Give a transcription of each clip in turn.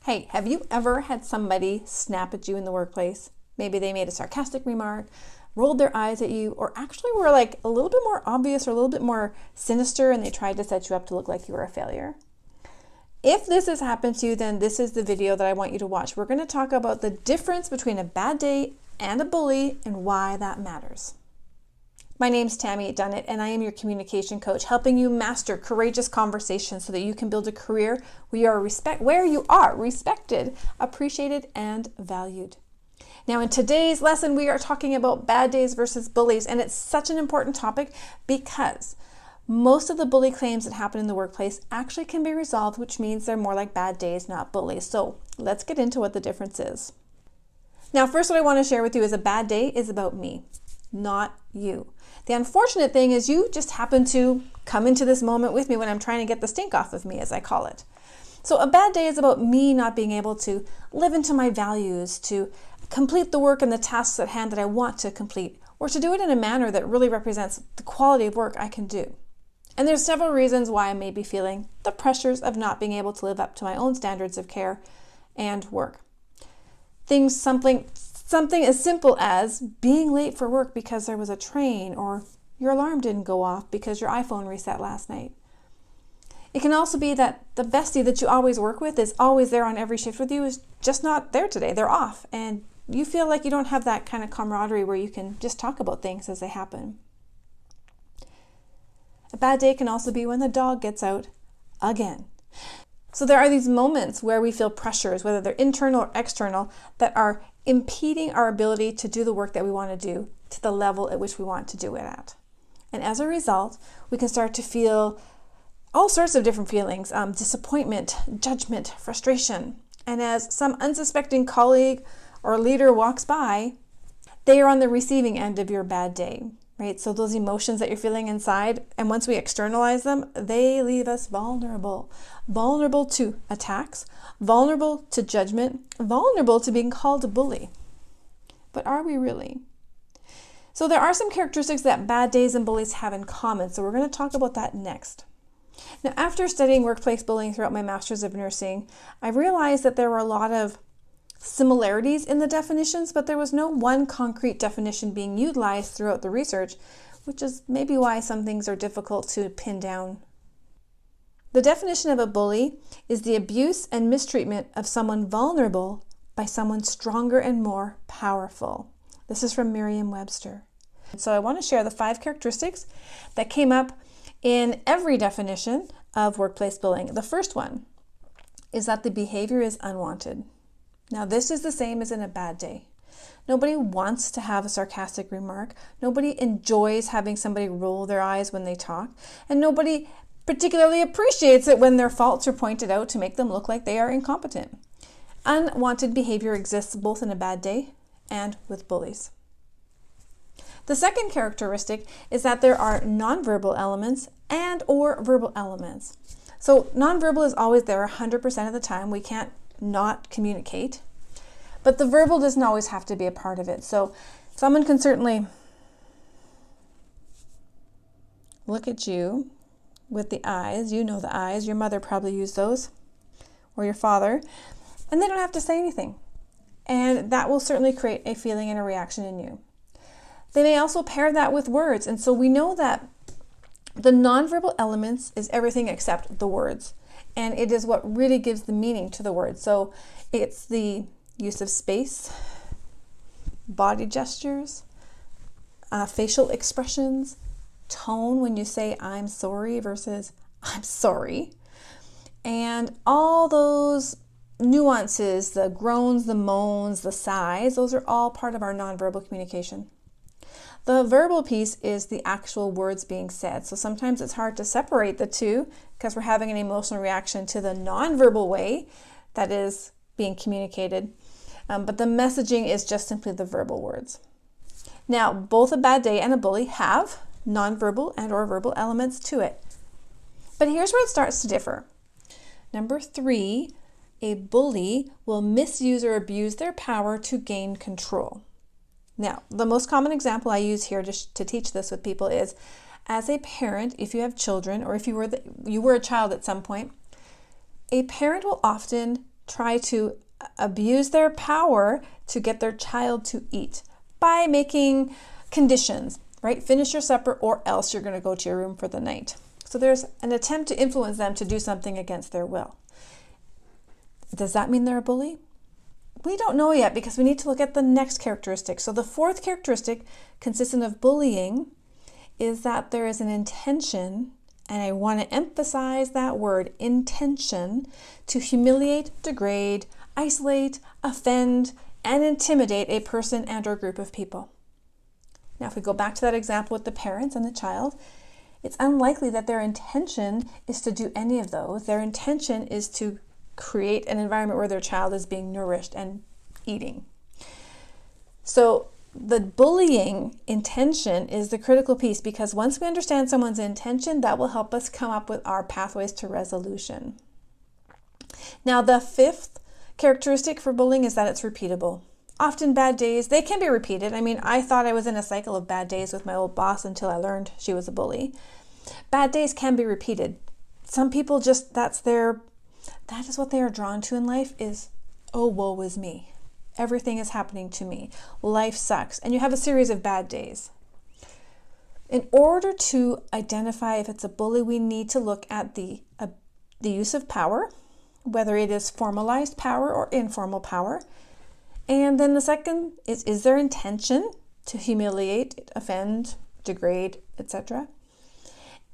Hey, have you ever had somebody snap at you in the workplace? Maybe they made a sarcastic remark, rolled their eyes at you, or actually were like a little bit more obvious or a little bit more sinister, and they tried to set you up to look like you were a failure. If this has happened to you, then this is the video that I want you to watch. We're going to talk about the difference between a bad day and a bully and why that matters. My name's Tammy Dunnett, and I am your communication coach, helping you master courageous conversations so that you can build a career where you are respected, appreciated, and valued. Now, in today's lesson, we are talking about bad days versus bullies, and it's such an important topic because most of the bully claims that happen in the workplace actually can be resolved, which means they're more like bad days, not bullies. So let's get into what the difference is. Now, first, what I want to share with you is a bad day is about me, not you. The unfortunate thing is you just happen to come into this moment with me when I'm trying to get the stink off of me, as I call it. So a bad day is about me not being able to live into my values, to complete the work and the tasks at hand that I want to complete, or to do it in a manner that really represents the quality of work I can do. And there's several reasons why I may be feeling the pressures of not being able to live up to my own standards of care and work. Something as simple as being late for work because there was a train, or your alarm didn't go off because your iPhone reset last night. It can also be that the bestie that you always work with is always there on every shift with you is just not there today. They're off, and you feel like you don't have that kind of camaraderie where you can just talk about things as they happen. A bad day can also be when the dog gets out again. So there are these moments where we feel pressures, whether they're internal or external, that are impeding our ability to do the work that we want to do to the level at which we want to do it at. And as a result, we can start to feel all sorts of different feelings, disappointment, judgment, frustration. And as some unsuspecting colleague or leader walks by, they are on the receiving end of your bad day, right? So those emotions that you're feeling inside, and once we externalize them, they leave us vulnerable to attacks, vulnerable to judgment, vulnerable to being called a bully. But are we really? So there are some characteristics that bad days and bullies have in common, so we're going to talk about that next. Now, after studying workplace bullying throughout my Master's of Nursing, I realized that there were a lot of similarities in the definitions, but there was no one concrete definition being utilized throughout the research, which is maybe why some things are difficult to pin down. The definition of a bully is the abuse and mistreatment of someone vulnerable by someone stronger and more powerful. This is from Merriam-Webster. So I want to share the 5 characteristics that came up in every definition of workplace bullying. The first one is that the behavior is unwanted. Now, this is the same as in a bad day. Nobody wants to have a sarcastic remark. Nobody enjoys having somebody roll their eyes when they talk. And nobody particularly appreciates it when their faults are pointed out to make them look like they are incompetent. Unwanted behavior exists both in a bad day and with bullies. The second characteristic is that there are nonverbal elements and or verbal elements. So nonverbal is always there 100% of the time. We can't not communicate, but the verbal doesn't always have to be a part of it. So someone can certainly look at you with the eyes, you know the eyes, your mother probably used those, or your father, and they don't have to say anything. And that will certainly create a feeling and a reaction in you. They may also pair that with words, and so we know that the nonverbal elements is everything except the words. And it is what really gives the meaning to the word. So it's the use of space, body gestures, facial expressions, tone when you say I'm sorry versus I'm sorry, and all those nuances, the groans, the moans, the sighs, those are all part of our nonverbal communication. The verbal piece is the actual words being said. So sometimes it's hard to separate the two because we're having an emotional reaction to the nonverbal way that is being communicated. But the messaging is just simply the verbal words. Now, both a bad day and a bully have nonverbal and or verbal elements to it. But here's where it starts to differ. Number 3, a bully will misuse or abuse their power to gain control. Now, the most common example I use here just to teach this with people is, as a parent, if you have children, or if you were a child at some point, a parent will often try to abuse their power to get their child to eat by making conditions, right? Finish your supper or else you're going to go to your room for the night. So there's an attempt to influence them to do something against their will. Does that mean they're a bully? We don't know yet because we need to look at the next characteristic. So the fourth characteristic consistent of bullying is that there is an intention, and I want to emphasize that word, intention, to humiliate, degrade, isolate, offend, and intimidate a person and or group of people. Now, if we go back to that example with the parents and the child, it's unlikely that their intention is to do any of those. Their intention is to create an environment where their child is being nourished and eating. So the bullying intention is the critical piece, because once we understand someone's intention, that will help us come up with our pathways to resolution. Now, the fifth characteristic for bullying is that it's repeatable. Often bad days, they can be repeated. I mean, I thought I was in a cycle of bad days with my old boss until I learned she was a bully. Bad days can be repeated. Some people just, that is what they are drawn to in life is, oh, woe is me. Everything is happening to me. Life sucks. And you have a series of bad days. In order to identify if it's a bully, we need to look at the use of power, whether it is formalized power or informal power. And then the second is their intention to humiliate, offend, degrade, etc.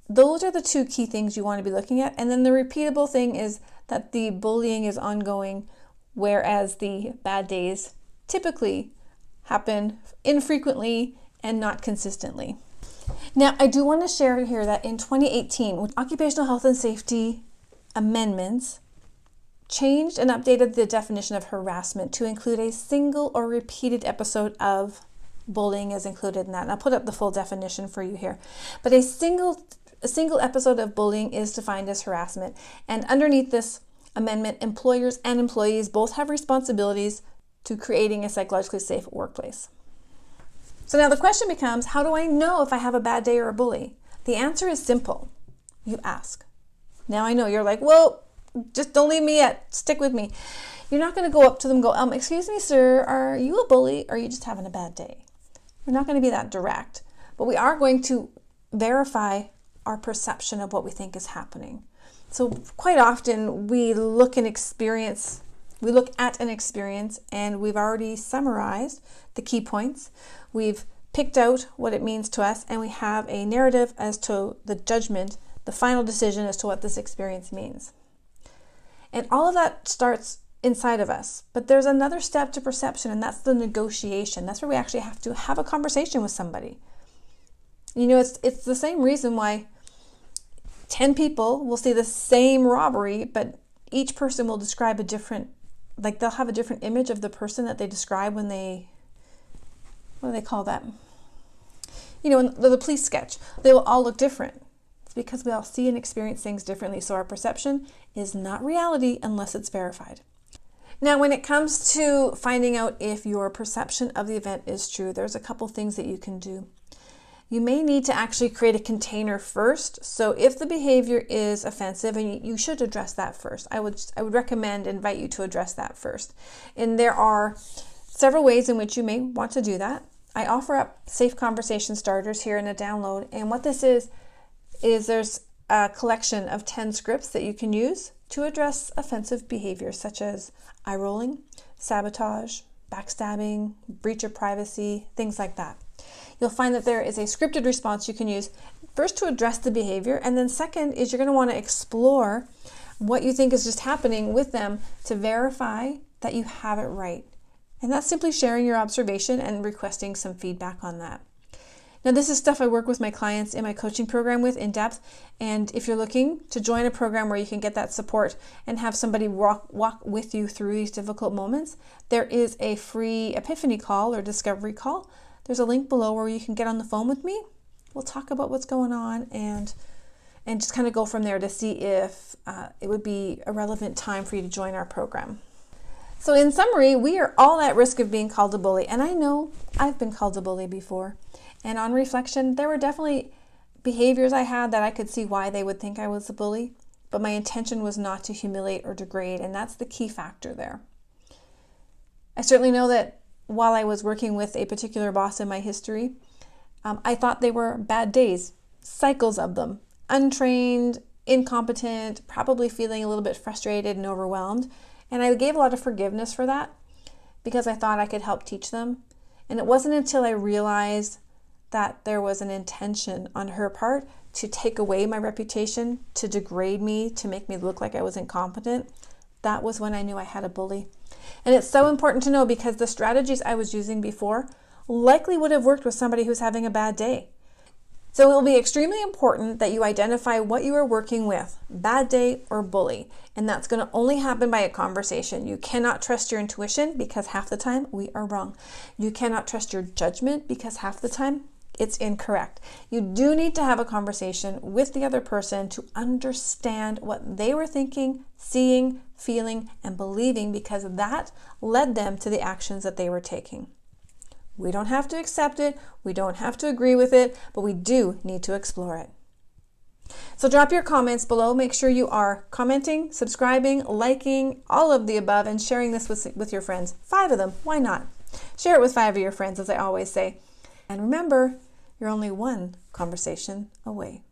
Those are the two key things you want to be looking at. And then the repeatable thing is that the bullying is ongoing, whereas the bad days typically happen infrequently and not consistently. Now, I do want to share here that in 2018, with occupational health and safety amendments, changed and updated the definition of harassment to include a single or repeated episode of bullying is included in that. And I'll put up the full definition for you here. But a single episode of bullying is defined as harassment. And underneath this amendment, employers and employees both have responsibilities to creating a psychologically safe workplace. So now the question becomes, how do I know if I have a bad day or a bully? The answer is simple. You ask. Now I know you're like, well, just don't leave me yet. Stick with me. You're not going to go up to them and go, excuse me, sir, are you a bully or are you just having a bad day? We're not going to be that direct, but we are going to verify our perception of what we think is happening. So quite often we look at an experience and we've already summarized the key points. We've picked out what it means to us, and we have a narrative as to the judgment, the final decision as to what this experience means. And all of that starts inside of us. But there's another step to perception, and that's the negotiation. That's where we actually have to have a conversation with somebody. You know, it's the same reason why 10 people will see the same robbery, but each person will describe a different, like they'll have a different image of the person that they describe when they, what do they call that? You know, in the police sketch, they will all look different. It's because we all see and experience things differently. So our perception is not reality unless it's verified. Now, when it comes to finding out if your perception of the event is true, there's a couple things that you can do. You may need to actually create a container first. So if the behavior is offensive, and you should address that first, I would invite you to address that first. And there are several ways in which you may want to do that. I offer up safe conversation starters here in a download. And what this is there's a collection of 10 scripts that you can use to address offensive behaviors such as eye rolling, sabotage, backstabbing, breach of privacy, things like that. You'll find that there is a scripted response you can use first to address the behavior, and then second is you're going to want to explore what you think is just happening with them to verify that you have it right. And that's simply sharing your observation and requesting some feedback on that. Now, this is stuff I work with my clients in my coaching program with in depth. And if you're looking to join a program where you can get that support and have somebody walk with you through these difficult moments, there is a free epiphany call or discovery call. There's a link below where you can get on the phone with me. We'll talk about what's going on and just kind of go from there to see if it would be a relevant time for you to join our program. So in summary, we are all at risk of being called a bully. And I know I've been called a bully before. And on reflection, there were definitely behaviors I had that I could see why they would think I was a bully. but my intention was not to humiliate or degrade, and that's the key factor there. I certainly know that while I was working with a particular boss in my history, I thought they were bad days, cycles of them, untrained, incompetent, probably feeling a little bit frustrated and overwhelmed. And I gave a lot of forgiveness for that because I thought I could help teach them. And it wasn't until I realized that there was an intention on her part to take away my reputation, to degrade me, to make me look like I was incompetent. That was when I knew I had a bully. And it's so important to know because the strategies I was using before likely would have worked with somebody who's having a bad day. So it will be extremely important that you identify what you are working with, bad day or bully. And that's going to only happen by a conversation. You cannot trust your intuition because half the time we are wrong. You cannot trust your judgment because half the time it's incorrect. You do need to have a conversation with the other person to understand what they were thinking, seeing, feeling, and believing because that led them to the actions that they were taking. We don't have to accept it, we don't have to agree with it, but we do need to explore it. So drop your comments below. Make sure you are commenting, subscribing, liking, all of the above, and sharing this with your friends. 5 of them, why not? Share it with 5 of your friends, as I always say. And remember, you're only one conversation away.